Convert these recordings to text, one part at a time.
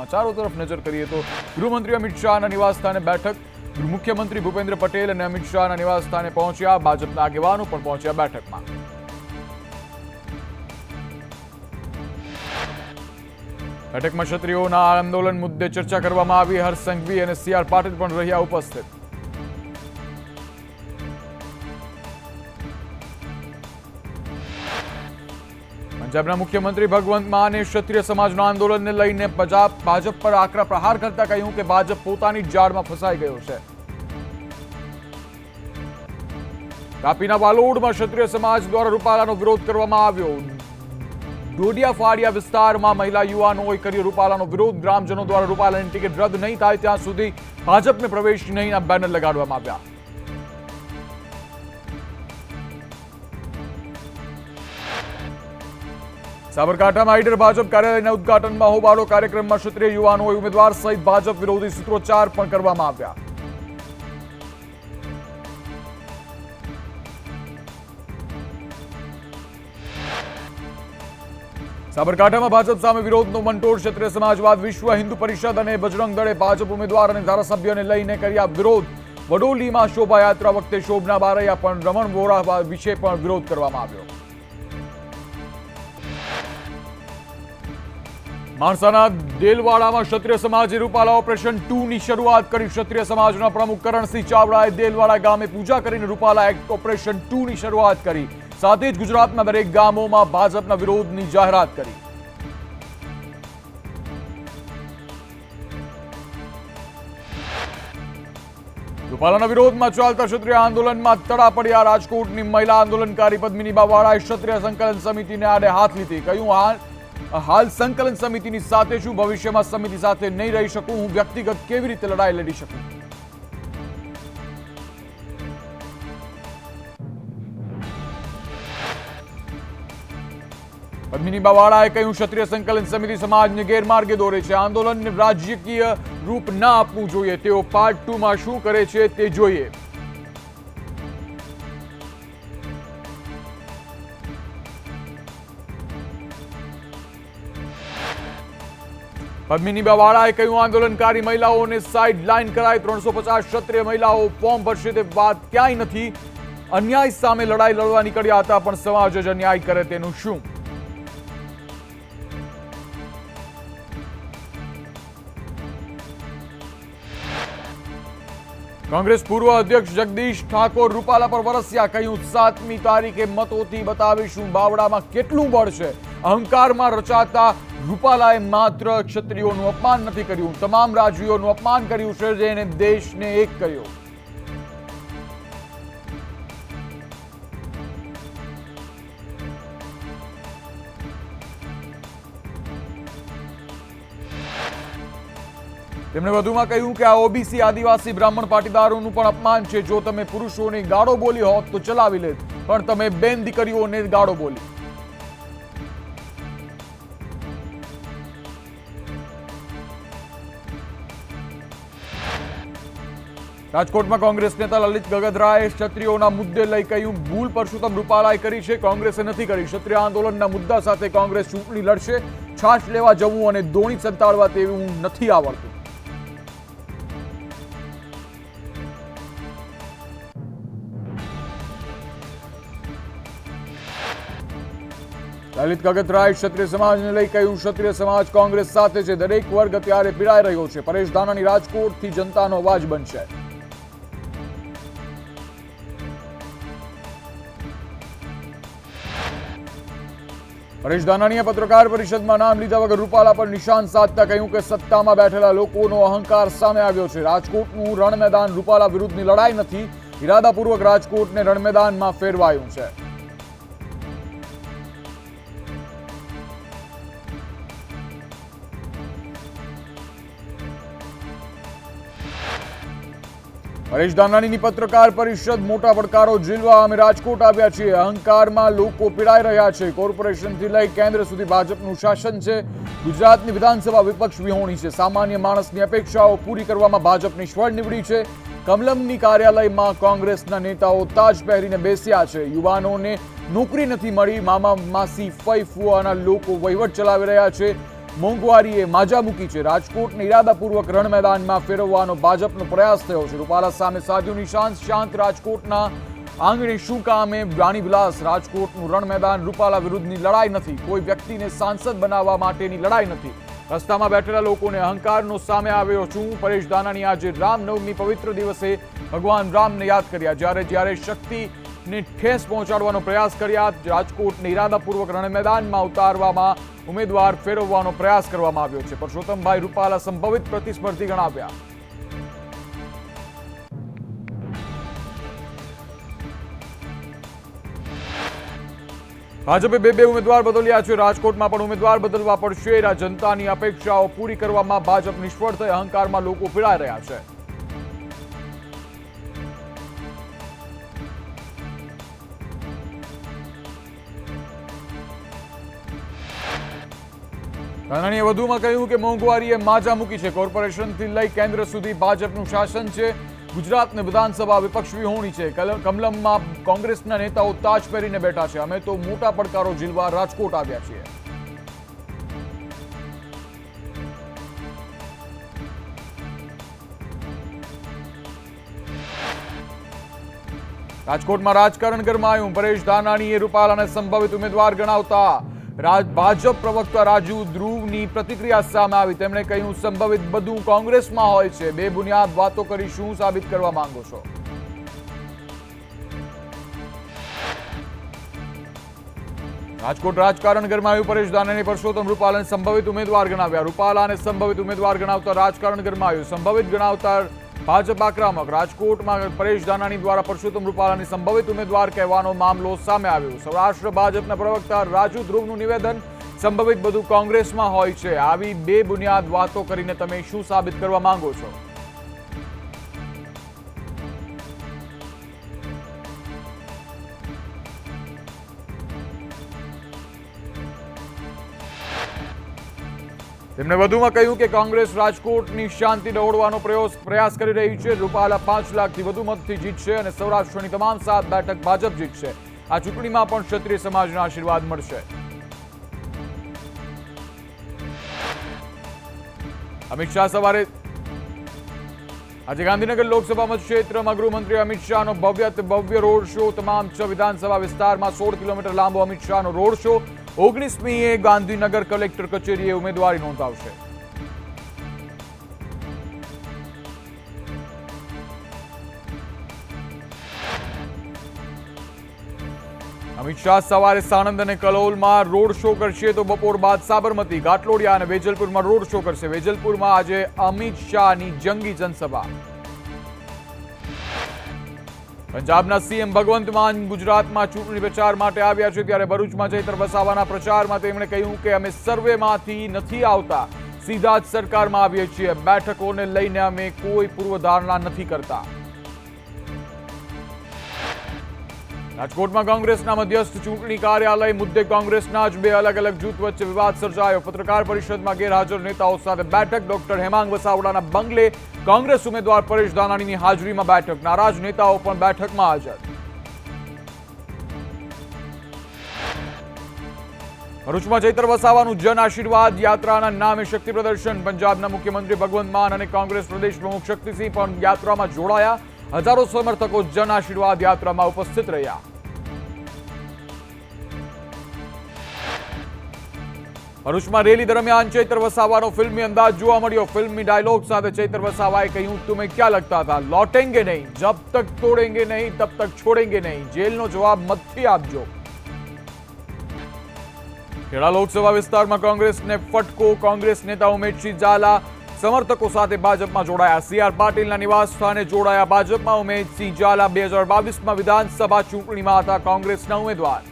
ચારો તરફ નજર કરીએ તો ગૃહમંત્રી અમિત શાહના નિવાસસ્થાને બેઠક, મુખ્યમંત્રી ભૂપેન્દ્ર પટેલ અને અમિત શાહના નિવાસસ્થાને પહોંચ્યા. ભાજપના આગેવાનો પણ પહોંચ્યા બેઠકમાં. બેઠકમાં ક્ષત્રિયોના આંદોલન મુદ્દે ચર્ચા કરવામાં આવી. હર્ષ સંઘવી અને સી.આર. પાટીલ પણ રહ્યા ઉપસ્થિત. પંજાબના મુખ્યમંત્રી ભગવંત માને ક્ષત્રિય સમાજના આંદોલનને લઈને ભાજપ પર આકરા પ્રહાર કરતા કહ્યું કે ભાજપ પોતાની જ જાળમાં ફસાઈ ગયો છે. તાપીના વાલોડમાં ક્ષત્રિય સમાજ દ્વારા રૂપાલાનો વિરોધ કરવામાં આવ્યો. ડોડિયા ફાડિયા વિસ્તારમાં મહિલા યુવાનોએ કર્યો રૂપાલાનો વિરોધ. ગ્રામજનો દ્વારા રૂપાલાની ટિકિટ રદ નહીં થાય ત્યાં સુધી ભાજપને પ્રવેશ નહીંના બેનર લગાડવામાં આવ્યા. સાબરકાંઠામાં આઈડર ભાજપ કાર્યાલયના ઉદઘાટનમાં હોબાળો. કાર્યક્રમમાં ક્ષત્રિય યુવાનોએ ઉમેદવાર સહિત ભાજપ વિરોધી સૂત્રોચ્ચાર પણ કરવામાં આવ્યા. સાબરકાંઠામાં ભાજપ સામે વિરોધનો વંટોળ. ક્ષત્રિય સમાજવાદ વિશ્વ હિન્દુ પરિષદ અને બજરંગ દળે ભાજપ ઉમેદવાર અને ધારાસભ્યને લઈને કર્યા વિરોધ. વડોલીમાં શોભાયાત્રા વખતે શોભના બારૈયા પણ રમણ વોરા વિશે પણ વિરોધ કરવામાં આવ્યો. માણસાના દેલવાડામાં ક્ષત્રિય સમાજે રૂપાલા ઓપરેશન 2 ની શરૂઆત કરી. ક્ષત્રિય સમાજના પ્રમુખ કરણસિંહ ચાવડાએ દેલવાડા ગામે પૂજા કરીને રૂપાલા એક્ટ ઓપરેશન 2 ની શરૂઆત કરી. સાથે જ ગુજરાતના દરેક ગામોમાં ભાજપના વિરોધની જાહેરાત કરી. રૂપાલાના વિરોધમાં ચાલતા ક્ષત્રિય આંદોલનમાં તડા પડ્યા. રાજકોટની મહિલા આંદોલનકારી પદ્મિની બાવાળાએ ક્ષત્રિય સંકલન સમિતિને આડે હાથ લીધી. કહ્યું, હાલ સંકલન સમિતિની સાથે છું, ભવિષ્યમાં સમિતિ સાથે નહીં રહી શકું. હું વ્યક્તિગત કેવી રીતે લડાઈ લડી શકું? પદ્મિની બાવાળાએ કહ્યું, ક્ષત્રિય સંકલન સમિતિ સમાજને ગેરમાર્ગે દોરે છે. આંદોલનને રાજકીય રૂપ ના આપવું જોઈએ. તેઓ પાર્ટ 2 માં શું કરે છે તે જોઈએ. પદ્મિની બાવાળાએ કહ્યું, આંદોલનકારી મહિલાઓને સાઇડ લાઇન કરાય. 350 ક્ષત્રિય મહિલાઓ ફોર્મ ભરશે તે વાત ક્યાંય નથી. અન્યાય સામે લડાઈ લડવા નીકળ્યા હતા, પણ સમાજ જ અન્યાય કરે તેનું શું? કોંગ્રેસ પૂર્વ અધ્યક્ષ જગદીશ ઠાકોર રૂપાલા પર વરસ્યા. કહ્યું, 7મી તારીખે મતોથી બતાવીશું બાવડામાં કેટલું બળ છે. અહંકારમાં રચાતા રૂપાલાએ માત્ર ક્ષત્રિયોનું અપમાન નથી કર્યું, તમામ રાજવીઓનું અપમાન કર્યું છે, જેને દેશને એક કર્યો. તેમણે વધુમાં કહ્યું કે આ ઓબીસી આદિવાસી બ્રાહ્મણ પાટીદારોનું પણ અપમાન છે. જો તમે પુરુષોને ગાળો બોલી હોત તો ચલાવી લેત, પણ તમે બેન દીકરીઓને ગાળો બોલી. રાજકોટમાં કોંગ્રેસ નેતા લલિત ગગધરાએ ક્ષત્રિયોના મુદ્દે લઈ કહ્યું, ભૂલ પરસોત્તમ રૂપાલાએ કરી છે, કોંગ્રેસે નથી કરી. ક્ષત્રિય આંદોલનના મુદ્દા સાથે કોંગ્રેસ ચૂંટણી લડશે. છાશ લેવા જવું અને દોણી સંતાડવા તેવું નથી આવડતું. લલિત ગગધરાએ ક્ષત્રિય સમાજને લઈ કહ્યું, ક્ષત્રિય સમાજ કોંગ્રેસ સાથે છે. દરેક વર્ગ અત્યારે પીડાઈ રહ્યો છે. પરેશ ધાનાણી રાજકોટથી જનતાનો અવાજ બનશે. પરેશ ધાનાણીએ પત્રકાર પરિષદમાં નામ લીધા વગર રૂપાલા પર નિશાન સાધતા કહ્યું કે સત્તામાં બેઠેલા લોકોનો અહંકાર સામે આવ્યો છે. રાજકોટનું રણ મેદાન રૂપાલા વિરુદ્ધની લડાઈ નથી. ઇરાદાપૂર્વક રાજકોટને રણ મેદાનમાં ફેરવાયું છે. પરેશ ધાનાણીની પત્રકાર પરિષદ, મોટા પડકારો ઝીલવા અમે રાજકોટ આવ્યા છીએ. અહંકારમાં લોકો પીડાઈ રહ્યા છે. કોર્પોરેશનથી લઈ કેન્દ્ર સુધી ભાજપનું શાસન છે. ગુજરાતની વિધાનસભા વિપક્ષ વિહોણી છે. સામાન્ય માણસની અપેક્ષાઓ પૂરી કરવામાં ભાજપ નિષ્ફળ નીવડી છે. કમલમની કાર્યાલયમાં કોંગ્રેસના નેતાઓ તાજ પહેરીને બેસ્યા છે. યુવાનોને નોકરી નથી મળી. મામા માસી ફઈ ફુવાના લોકો વહીવટ ચલાવી રહ્યા છે. મોંઘવારીએ માજા મૂકી છે. રાજકોટને ઇરાદાપૂર્વક રણ મેદાનમાં ફેરવવાનો ભાજપનો પ્રયાસ થયો છે. રૂપાલા સામે સાધ્યું નિશાન. શાંત રાજકોટના આંગણે શું કામે વાણી વિલાસ. રાજકોટનું રણ મેદાન રૂપાલા વિરુદ્ધની લડાઈ નથી, કોઈ વ્યક્તિને સાંસદ બનાવવા માટેની લડાઈ નથી. રસ્તામાં બેઠેલા લોકોને અહંકારનો સામે આવ્યો છું. પરેશ ધાનાણી આજે રામનવમી પવિત્ર દિવસે ભગવાન રામને યાદ કર્યા. જ્યારે શક્તિને ઠેસ પહોંચાડવાનો પ્રયાસ કર્યા. રાજકોટને ઇરાદાપૂર્વક રણ મેદાનમાં ઉતારવામાં ઉમેદવાર ફેરવવાનો પ્રયાસ કરવામાં આવ્યો છે. પરસોત્તમભાઈ રૂપાલા સંભવિત પ્રતિસ્પર્ધી ગણાવ્યા. ભાજપે બે ઉમેદવાર બદલ્યા છે. રાજકોટમાં પણ ઉમેદવાર બદલવા પડશે. જનતાની અપેક્ષાઓ પૂરી કરવામાં ભાજપ નિષ્ફળ થઈ અહંકારમાં લોકો પીડાઈ રહ્યા છે. ધાનાણીએ વધુમાં કહ્યું કે મોંઘવારીએ માજા મૂકી છે. કોર્પોરેશનથી લઈ કેન્દ્ર સુધી ભાજપનું શાસન છે. ગુજરાતની વિધાનસભા વિપક્ષ વિહોણી છે. કમલમમાં કોંગ્રેસના નેતાઓ તાજ પહેરીને બેઠા છે. અમે તો મોટા પડકારો ઝીલવા રાજકોટ આવ્યા છીએ. રાજકોટમાં રાજકારણ ગરમાયું. પરેશ ધાનાણીએ રૂપાલાને સંભવિત ઉમેદવાર ગણાવતા ભાજપ પ્રવક્તા રાજુ ધ્રુવની પ્રતિક્રિયા સામે આવી. તેમણે કહ્યું, સંભવિત બધું કોંગ્રેસમાં હોય છે. બેબુનિયાદ વાતો કરી શું સાબિત કરવા માંગો છો? રાજકોટ રાજકારણ ગરમાયું. પરેશ ધાનાણી પરસોત્તમ રૂપાલાને સંભવિત ઉમેદવાર ગણાવ્યા. રૂપાલાને સંભવિત ઉમેદવાર ગણાવતા રાજકારણ ગરમાયું. સંભવિત ગણાવતા ભાજપ આક્રમક. રાજકોટમાં પરેશ ધાનાણી દ્વારા પરસોત્તમ રૂપાલાની સંભવિત ઉમેદવાર કહેવાનો મામલો સામે આવ્યો. સૌરાષ્ટ્ર ભાજપના પ્રવક્તા રાજુ ધ્રુવનું નિવેદન, સંભવિત બધું કોંગ્રેસમાં હોય છે. આવી બે બુનિયાદ વાતો કરીને તમે શું સાબિત કરવા માંગો છો? તેમણે વધુમાં કહ્યું કે કોંગ્રેસ રાજકોટની શાંતિ દોડવાનો પ્રયાસ કરી રહી છે. રૂપાલા 5 લાખથી વધુ મતથી જીતશે અને સૌરાષ્ટ્રની તમામ 7 બેઠક ભાજપ જીતશે. આ ચૂંટણીમાં પણ ક્ષત્રિય સમાજના આશીર્વાદ મળશે. અમિત શાહ સવારે આજે ગાંધીનગર લોકસભા મતક્ષેત્રમાં ગૃહમંત્રી અમિત શાહનો ભવ્ય રોડ શો. તમામ 6 વિધાનસભા વિસ્તારમાં 16 કિલોમીટર લાંબો અમિત શાહનો રોડ શો. 19મીએ ગાંધીનગર કલેક્ટર કચેરીએ ઉમેદવારી નોંધાવશે. અમિત શાહ સવારે સાણંદ અને કલોલમાં રોડ શો કરશે તો બપોર બાદ સાબરમતી, ઘાટલોડિયા અને વેજલપુરમાં રોડ શો કરશે. વેજલપુરમાં આજે અમિત શાહની જંગી જનસભા. પંજાબના સીએમ ભગવંત માન ગુજરાતમાં ચૂંટણી પ્રચાર માટે આવ્યા છે. ત્યારે ભરૂચમાં ચૈત્ર વસાવાના પ્રચારમાં તેમણે કહ્યું કે અમે સર્વેમાંથી નથી આવતા, સીધા જ સરકારમાં આવીએ છીએ. બેઠકોને લઈને અમે કોઈ પૂર્વધારણા નથી કરતા. રાજકોટમાં કોંગ્રેસના મધ્યસ્થ ચૂંટણી કાર્યાલય મુદ્દે કોંગ્રેસના જ બે અલગ જૂથ વચ્ચે વિવાદ સર્જાયો. પત્રકાર પરિષદમાં ગેરહાજર નેતાઓ સાથે બેઠક. ડોક્ટર હેમાંગ વસાવડાના બંગલે કોંગ્રેસ ઉમેદવાર પરેશ ધાનાણીની હાજરીમાં બેઠક. નારાજ નેતાઓ પણ બેઠકમાં હાજર. ભરૂચમાં ચૈત્ર વસાવાનું જન આશીર્વાદ યાત્રાના નામે શક્તિ પ્રદર્શન. પંજાબના મુખ્યમંત્રી ભગવંત માન અને કોંગ્રેસ પ્રદેશ પ્રમુખ શક્તિસિંહ પણ યાત્રામાં જોડાયા. હજારો સમર્થકો જન આશીર્વાદ યાત્રામાં ઉપસ્થિત રહ્યા. ભરૂચમાં રેલી દરમિયાન ચૈત્ર વસાવાનો ફિલ્મી અંદાજ જોવા મળ્યો. ફિલ્મી ડાયલોગ સાથે ચૈત્ર વસાવાએ કહ્યું, તુમે ક્યાં લગતા થા, લौटेंगे નહીં, જબ તક તોડેંગે નહીં, તબ તક છોડેંગે નહીં. જેલનો જવાબ મતથી આપજો. ખેડા લોકસભા વિસ્તારમાં કોંગ્રેસને ફટકો. કોંગ્રેસ નેતા ઉમેશસિંહ ઝાલા સમર્થકો સાથે ભાજપમાં જોડાયા. સી.આર. પાટીલના નિવાસ સ્થાને જોડાયા ભાજપમાં. ઉમેશસિંહ ઝાલા 2022માં વિધાનસભા ચૂંટણીમાં હતા કોંગ્રેસના ઉમેદવાર.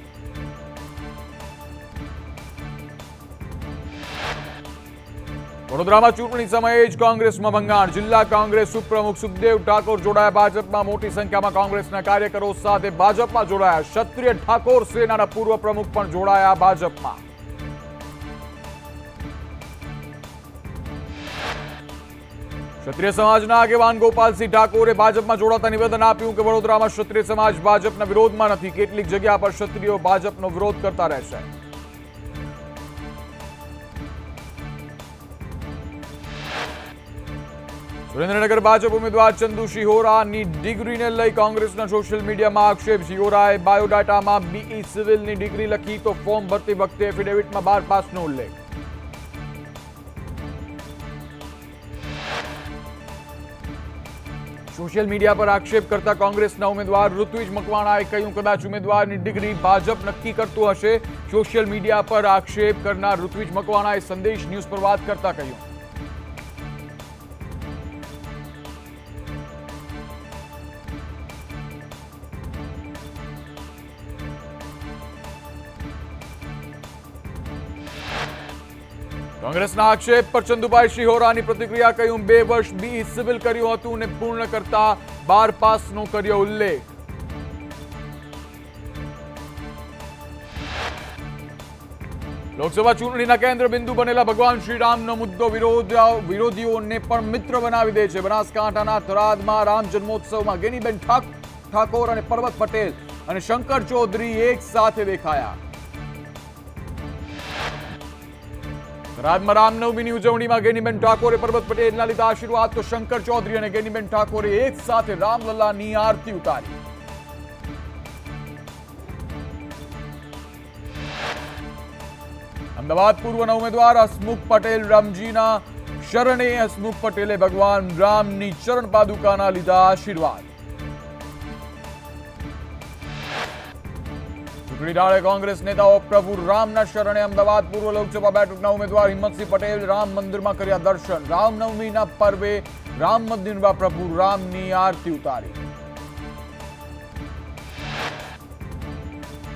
વડોદરામાં ચૂંટણી સમયે જ કોંગ્રેસમાં ભંગાણ. જિલ્લા કોંગ્રેસ ઉપપ્રમુખ સુખદેવ ઠાકોર જોડાયા ભાજપમાં. મોટી સંખ્યામાં કોંગ્રેસના કાર્યકરો સાથે ભાજપમાં જોડાયા. ક્ષત્રિય ઠાકોર સેનાના પૂર્વ પ્રમુખ પણ જોડાયા ભાજપમાં. ક્ષત્રિય સમાજના આગેવાન ગોપાલસિંહ ઠાકોરે ભાજપમાં જોડાતા નિવેદન આપ્યું કે વડોદરામાં ક્ષત્રિય સમાજ ભાજપના વિરોધમાં નથી. કેટલીક જગ્યા પર ક્ષત્રિયો ભાજપનો વિરોધ કરતા રહેશે. સુરેન્દ્રનગર ભાજપ ઉમેદવાર ચંદુ શિહોરાની ડિગ્રીને લઈ કોંગ્રેસના સોશિયલ મીડિયામાં આક્ષેપ. શિહોરાએ બાયોડાટામાં બીઈ સિવિલની ડિગ્રી લખી તો ફોર્મ ભરતી વખતે એફિડેવિટમાં 12 પાસનો ઉલ્લેખ. સોશિયલ મીડિયા પર આક્ષેપ કરતા કોંગ્રેસના ઉમેદવાર ઋત્વિજ મકવાણાએ કહ્યું, કદાચ ઉમેદવારની ડિગ્રી ભાજપ નક્કી કરતું હશે. સોશિયલ મીડિયા પર આક્ષેપ કરનાર ઋત્વિજ મકવાણાએ સંદેશ ન્યૂઝ પર વાત કરતા કહ્યું, કોંગ્રેસના આક્ષેપ પર ચંદુભાઈ શિહોરાની પ્રતિક્રિયા. કહ્યું, 2 વર્ષ બીઈ સિવિલ કર્યું હતું અને પૂર્ણ કરતા 12 પાસનો કર્યો ઉલ્લેખ. લોકસભા ચૂંટણીના કેન્દ્ર બિંદુ બનેલા ભગવાન શ્રીરામનો મુદ્દો વિરોધીઓને પણ મિત્ર બનાવી દે છે. બનાસકાંઠાના થરાદમાં રામ જન્મોત્સવમાં ગેનીબેન ઠાકોર અને પર્વત પટેલ અને શંકર ચૌધરી એક સાથે દેખાયા. થરાદમાં રામનવમીની ઉજવણીમાં ગેનીબેન ઠાકોરે પર્વત પટેલના લીધા આશીર્વાદ, તો શંકર ચૌધરી અને ગેનીબેન ઠાકોરે એક સાથે રામલલ્લાની આરતી ઉતારી. અમદાવાદ પૂર્વના ઉમેદવાર હસમુખ પટેલ રામજીના શરણે. હસમુખ પટેલે ભગવાન રામની ચરણ પાદુકાના લીધા આશીર્વાદ. ચૂંટણી ડાળે કોંગ્રેસ નેતાઓ પ્રભુ રામના શરણે. અમદાવાદ પૂર્વ લોકસભા બેઠકના ઉમેદવાર હિંમતસિંહ પટેલ રામ મંદિરમાં કર્યા દર્શન. રામનવમીના પર્વે રામ મંદિરમાં પ્રભુ રામની આરતી ઉતારી.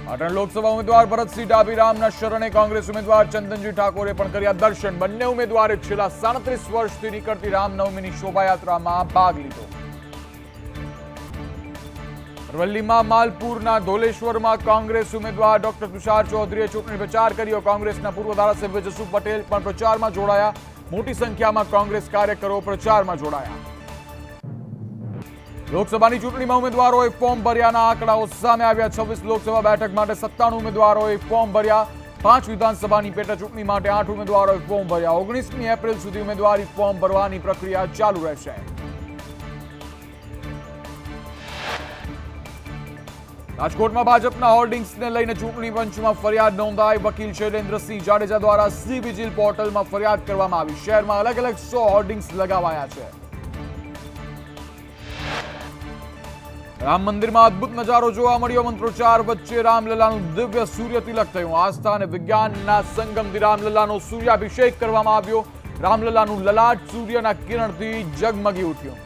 પાટણ લોકસભા ઉમેદવાર ભરતસિંહ ડાભી રામના શરણે. કોંગ્રેસ ઉમેદવાર ચંદનજી ઠાકોરે પણ કર્યા દર્શન. બંને ઉમેદવારે છેલ્લા 37 વર્ષથી નીકળતી રામનવમીની શોભાયાત્રામાં ભાગ લીધો. અરવલ્લીમાં માલપુરના ધોલેશ્વરમાં કોંગ્રેસ ઉમેદવાર ડોક્ટર તુષાર ચૌધરીએ ચૂંટણી પ્રચાર કર્યો. કોંગ્રેસના પૂર્વ ધારાસભ્ય જસુ પટેલ પણ પ્રચારમાં જોડાયા. મોટી સંખ્યામાં કોંગ્રેસ કાર્યકરો પ્રચારમાં જોડાયા. લોકસભાની ચૂંટણીમાં ઉમેદવારોએ ફોર્મ ભર્યાના આંકડાઓ સામે આવ્યા. 26 લોકસભા બેઠક માટે 97 ઉમેદવારોએ ફોર્મ ભર્યા. 5 વિધાનસભાની પેટા ચૂંટણી માટે 8 ઉમેદવારોએ ફોર્મ ભર્યા. 19મી એપ્રિલ સુધી ઉમેદવારી ફોર્મ ભરવાની પ્રક્રિયા ચાલુ રહેશે. રાજકોટમાં ભાજપના હોર્ડિંગ્સને લઈને ચૂંટણી પંચમાં ફરિયાદ નોંધાઈ. વકીલ શૈલેન્દ્રસિંહ જાડેજા દ્વારા સી વિજિલ પોર્ટલમાં ફરિયાદ કરવામાં આવી. શહેરમાં અલગ અલગ 100 હોર્ડિંગ્સ લગાવાયા છે. રામ મંદિરમાં અદ્ભુત નજારો જોવા મળ્યો. મંત્રોચ્ચાર વચ્ચે રામલલ્લાનું દિવ્ય સૂર્ય તિલક થયું. આસ્થા અને વિજ્ઞાનના સંગમથી રામલલ્લાનો સૂર્યાભિષેક કરવામાં આવ્યો. રામલલ્લાનું લલાટ સૂર્યના કિરણથી ઝગમગી ઉઠ્યું.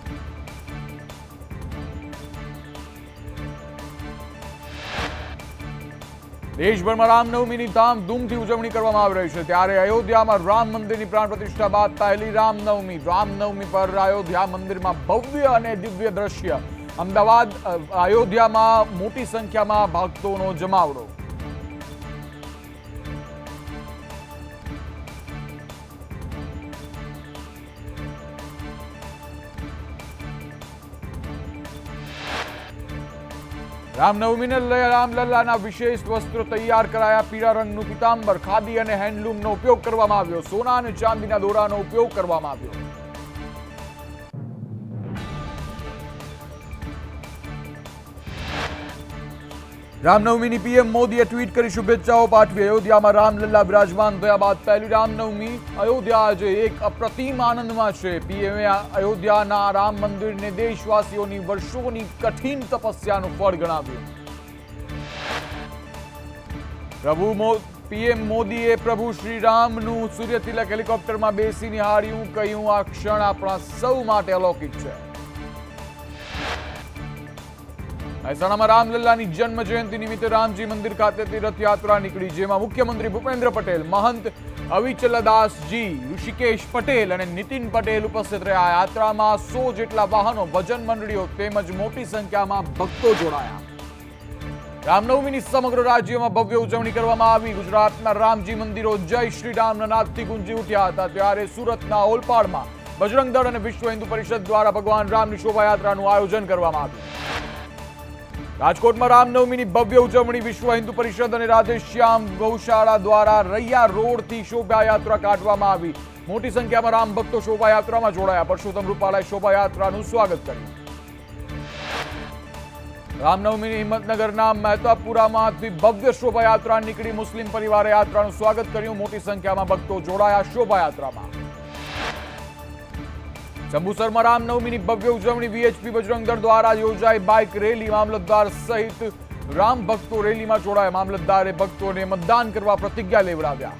દેશભરમાં રામનવમીની ધામધૂમથી ઉજવણી કરવામાં આવી રહી છે. ત્યારે અયોધ્યામાં રામ મંદિરની પ્રાણ પ્રતિષ્ઠા બાદ પહેલી રામનવમી. રામનવમી પર અયોધ્યા મંદિરમાં ભવ્ય અને દિવ્ય દ્રશ્ય. અમદાવાદ અયોધ્યામાં મોટી સંખ્યામાં ભક્તોનો જમાવડો. રામનવમીને લઈ રામલલ્લાના વિશેષ વસ્ત્રો તૈયાર કરાયા. પીળા રંગનું પીતાંબર, ખાદી અને હેન્ડલૂમનો ઉપયોગ કરવામાં આવ્યો. સોના અને ચાંદીના દોરાનો ઉપયોગ કરવામાં આવ્યો. રામનવમીની પીએમ મોદીએ ટ્વીટ કરી શુભેચ્છાઓ પાઠવી. અયોધ્યામાં રામલલ્લા વિરાજમાન થયા બાદ પહેલી રામનવમી. અયોધ્યા આજે એક અપ્રતિમ આનંદમાં છે. પીએમએ અયોધ્યાના રામ મંદિરને દેશવાસીઓની વર્ષોની કઠિન તપસ્યાનું ફળ ગણાવ્યું. પીએમ મોદીએ પ્રભુ શ્રીરામનું સૂર્યતિલક હેલિકોપ્ટરમાં બેસી નિહાળ્યું. કહ્યું, આ ક્ષણ આપણા સૌ માટે અલૌકિક છે. મહેસાણામાં રામલલ્લાની જન્મ જયંતિ નિમિત્તે રામજી મંદિર ખાતેથી રથયાત્રા નીકળી, જેમાં મુખ્યમંત્રી ભૂપેન્દ્ર પટેલ, મહંત અવિચલદાસજી, ઋષિકેશ પટેલ અને નીતિન પટેલ ઉપસ્થિત રહ્યા. યાત્રામાં 100 જેટલા વાહનો, ભજન મંડળીઓ તેમજ મોટી સંખ્યામાં ભક્તો જોડાયા. રામનવમીની સમગ્ર રાજ્યમાં ભવ્ય ઉજવણી કરવામાં આવી. ગુજરાતના રામજી મંદિરો જય શ્રી રામના નાદથી ગુંજી ઉઠ્યા હતા. ત્યારે સુરતના ઓલપાડમાં બજરંગ દળ અને વિશ્વ હિન્દુ પરિષદ દ્વારા ભગવાન રામની શોભાયાત્રાનું આયોજન કરવામાં આવ્યું. રાજકોટમાં રામનવમીની ભવ્ય ઉજવણી. વિશ્વ હિન્દુ પરિષદ અને રાધેશ્યામ ગૌશાળા દ્વારા રૈયા રોડથી શોભાયાત્રા કાઢવામાં આવી. મોટી સંખ્યામાં રામ ભક્તો શોભાયાત્રામાં જોડાયા. પરસોત્તમ રૂપાલાએ શોભાયાત્રાનું સ્વાગત કર્યું. રામનવમીની હિંમતનગરના મહેતાપુરામાંથી ભવ્ય શોભાયાત્રા નીકળી. મુસ્લિમ પરિવારે યાત્રાનું સ્વાગત કર્યું. મોટી સંખ્યામાં ભક્તો જોડાયા શોભાયાત્રામાં. જંબુસરમાં રામનવમીની ભવ્ય ઉજવણી. વીએચપી બજરંગ દળ દ્વારા યોજાઈ બાઇક રેલી. મામલતદાર સહિત રામ ભક્તો રેલીમાં જોડાયા. મામલતદારે ભક્તોને મતદાન કરવા પ્રતિજ્ઞા લેવડાવ્યા.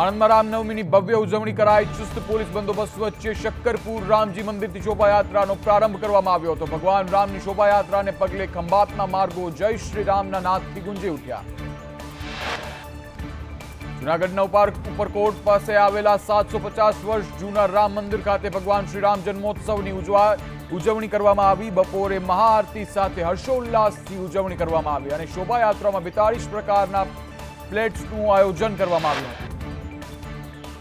આણંદમાં રામનવમીની ભવ્ય ઉજવણી કરાઈ. ચુસ્ત પોલીસ બંદોબસ્ત વચ્ચે શક્કરપુર રામજી મંદિરથી શોભાયાત્રાનો પ્રારંભ કરવામાં આવ્યો હતો. ભગવાન રામની શોભાયાત્રાને પગલે ખંભાતના માર્ગો જય શ્રી રામના નાદથી ગુંજી ઉઠ્યા. જૂનાગઢના ઉપરકોટ પાસે આવેલા 750 વર્ષ જૂના રામ મંદિર ખાતે ભગવાન શ્રી રામ જન્મોત્સવની ઉજવણી કરવામાં આવી. બપોરે મહાઆરતી સાથે હર્ષોલ્લાસથી ઉજવણી કરવામાં આવી અને શોભાયાત્રામાં 42 પ્રકારના પ્લેટ્સનું આયોજન કરવામાં આવ્યું હતું.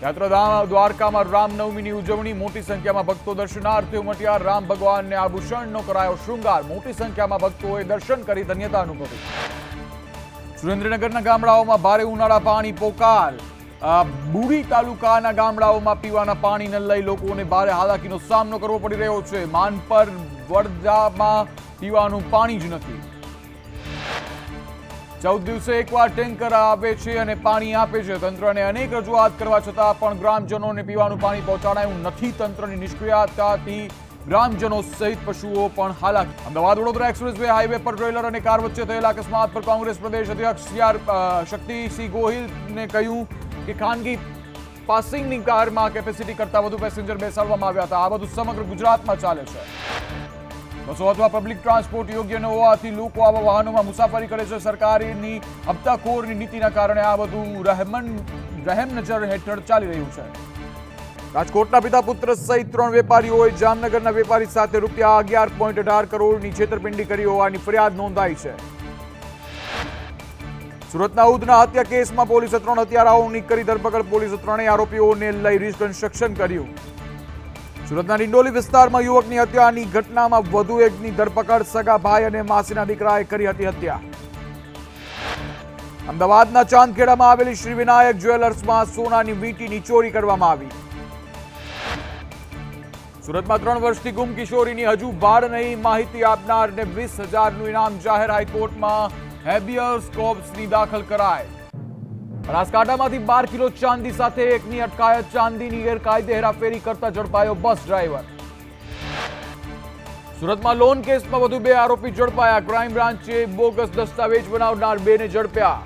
યાત્રાધામ દ્વારકામાં રામનવમીની ઉજવણી. મોટી સંખ્યામાં ભક્તો દર્શનાર્થે ઉમટ્યા. રામ ભગવાનને આભૂષણનો કરાયો શૃંગાર. મોટી સંખ્યામાં ભક્તોએ દર્શન કરી ધન્યતા અનુભવી. સુરેન્દ્રનગરના ગામડાઓમાં ભારે ઉનાળા પાણી પોકાર. બુડી તાલુકાના ગામડાઓમાં પીવાના પાણીને લઈ લોકોને ભારે હાલાકીનો સામનો કરવો પડી રહ્યો છે. માનપર વડદામાં પીવાનું પાણી જ નથી. 14 દિવસે એકવાર ટેન્કર આવે છે અને પાણી આપે છે. તંત્રને અનેક રજૂઆત કરવા છતાં પણ ગ્રામજનોને પીવાનું પાણી પહોંચાડાયું નથી. તંત્રની નિષ્ક્રિયતાથી ગ્રામજનો સહિત પશુઓ પણ હાલાકી. Ahmedabad Vadodara express way highway પર ટ્રેલર અને કાર વચ્ચે થયેલા અકસ્માત પર કોંગ્રેસ પ્રદેશ અધ્યક્ષ શક્તિસિંહ ગોહિલને કહ્યું કે ખાનગી પાસિંગની કારમાં કેપેસિટી કરતા વધુ પેસેન્જર બેસાડવામાં આવ્યા હતા. આ બધું સમગ્ર ગુજરાતમાં ચાલે છે. બસો અથવા પબ્લિક ટ્રાન્સપોર્ટ યોગ્ય ન હોવાથી લોકો આવા વાહનોમાં મુસાફરી કરે છે. સરકારની હપ્તાખોરની નીતિના કારણે આ બધું રહેમ નજર હેઠળ ચાલી રહ્યું છે. રાજકોટના પિતા પુત્ર સહિત 3 વેપારીઓએ જામનગરના વેપારી સાથે ₹11.18 કરોડની છેતરપિંડી કરી હોવાની ફરિયાદ નોંધાઈ છે. સુરતના ઉધના હત્યા કેસમાં પોલીસે 3 હત્યારાઓની કરી ધરપકડ. પોલીસે 3 આરોપીઓને લઈ રિકન્સ્ટ્રક્શન કર્યું. સુરતના ડિંડોલી વિસ્તારમાં યુવકની હત્યાની ઘટનામાં વધુ એકની ધરપકડ. સગા ભાઈ અને માસીના દીકરાએ કરી હતી હત્યા. અમદાવાદના ચાંદખેડામાં આવેલી શ્રી વિનાયક જ્વેલર્સમાં સોનાની વીંટીની ચોરી કરવામાં આવી. સુરતમાં 3 વર્ષથી ગુમ કિશોરીની હજુ ભાડ નહીં. માહિતી આપનારને 20,000નું ઇનામ જાહેર. હાઈકોર્ટમાં હેબિયસ કોર્પસની દાખલ કરાય. બનાસકાંઠામાંથી 12 કિલો ચાંદી સાથે એકની અટકાયત. ચાંદીની ગેરકાયદે હેરાફેરી કરતા ઝડપાયો બસ ડ્રાઈવર. સુરતમાં લોન કેસમાં વધુ 2 આરોપી ઝડપાયા. ક્રાઇમ બ્રાન્ચે બોગસ દસ્તાવેજ બનાવનાર 2ને ઝડપ્યા.